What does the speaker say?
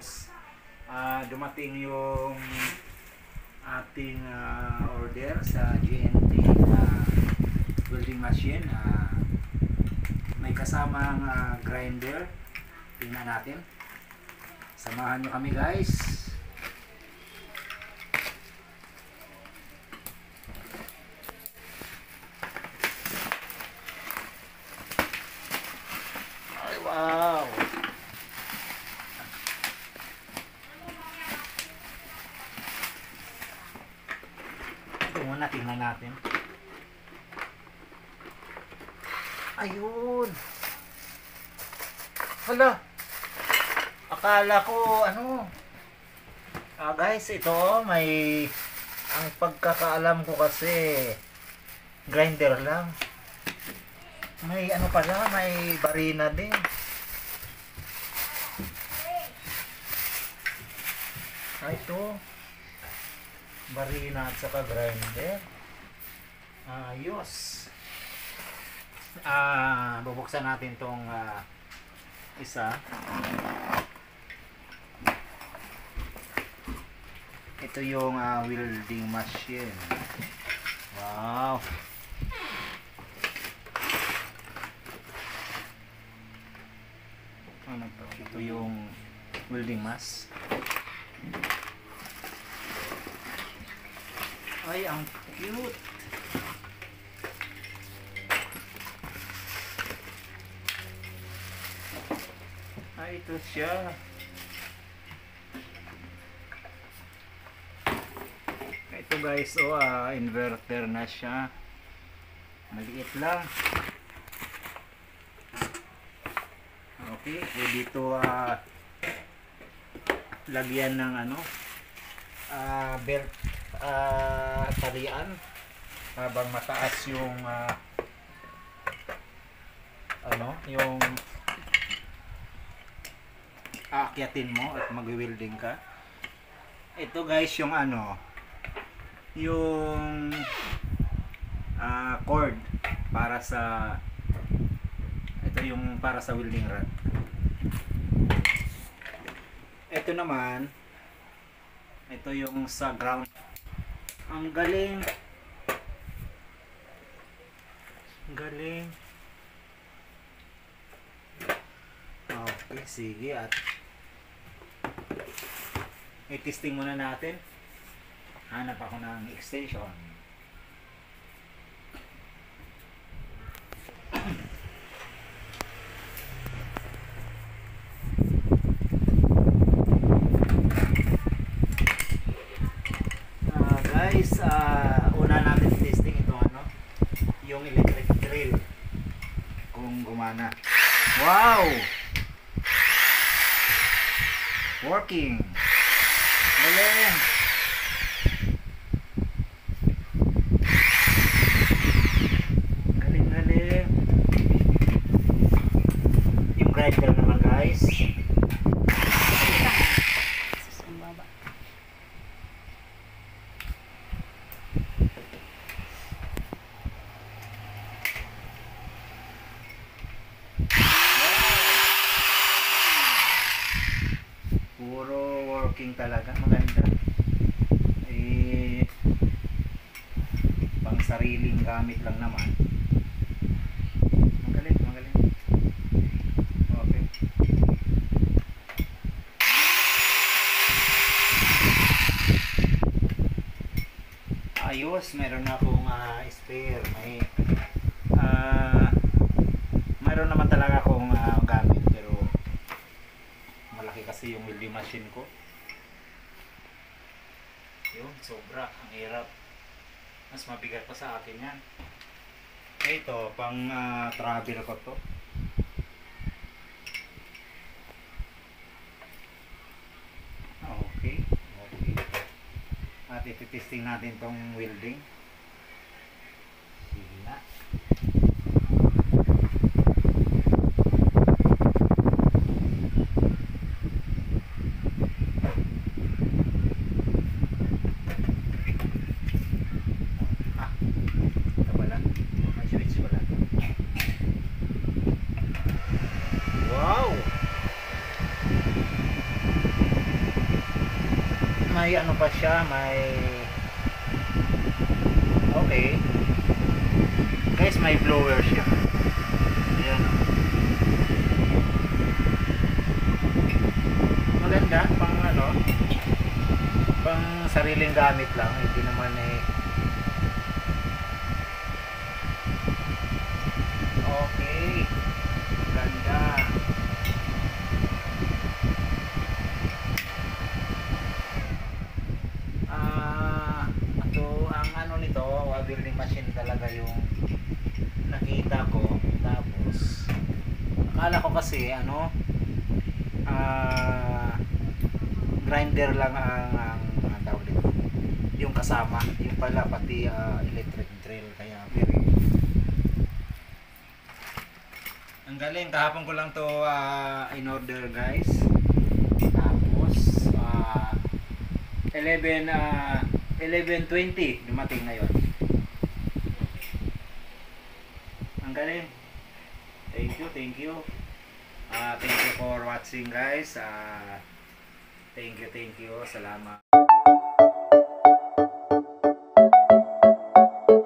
lods, dumating yung ating order sa GNT welding machine. May kasamang grinder. Tingnan natin. Samahan nyo kami guys. Ay, wow! Ito muna, tingnan natin. Ayun! Hala! Akala ko, guys, ito, ang pagkakaalam ko kasi, grinder lang. May pala, may barina din. Ito, barina at saka grinder. Ayos. Bubuksan natin tong isa. Ito yung welding machine. Wow. Ito yung welding mask. Ay, ang cute. Ay, ito siya. Ito guys, inverter na siya. Maliit lang. Okay, pwede ito lagyan ng belt talian habang mataas yung yung aakyatin mo at mag-welding ka. Ito guys yung yung cord para sa yung para sa welding rod. Ito naman, ito yung sa ground. Ang galing. Ang galing. Okay, sige, at i-testing muna natin. Hanap ako ng extension. Guys, una natin testing ito yung electric drill kung gumana. Wow! Working. Galing. Galing. Yung grinder naman guys. Puro working talaga, maganda. Pang sariling gamit lang naman. Magaling. Okay. Ayos, meron akong spare. Mayroon naman talaga akong gamit, pero malaki kasi yung welding machine ko. Yun, sobra, ang hirap. Mas mabigat pa sa akin yan. Ito, pang travel ko to. Okay. At iti-testing natin tong welding. Sige na. Wow! may ano pa siya, may okay. Guys, may blower siya. Ayan o. Maganda, pang ano, pang sariling gamit lang, hindi naman okay. Ganda. Ito ang ano nito, welding machine talaga yung nakita ko. Tapos akala ko kasi ano, grinder lang ang tawag dito, yung kasama, yung pala pati electric drill, kaya very ang galing. Kahapon ko lang to in order guys, tapos 11:20 dumating ngayon. Ang galing. Thank you, thank you. Thank you for watching guys. Thank you, salamat.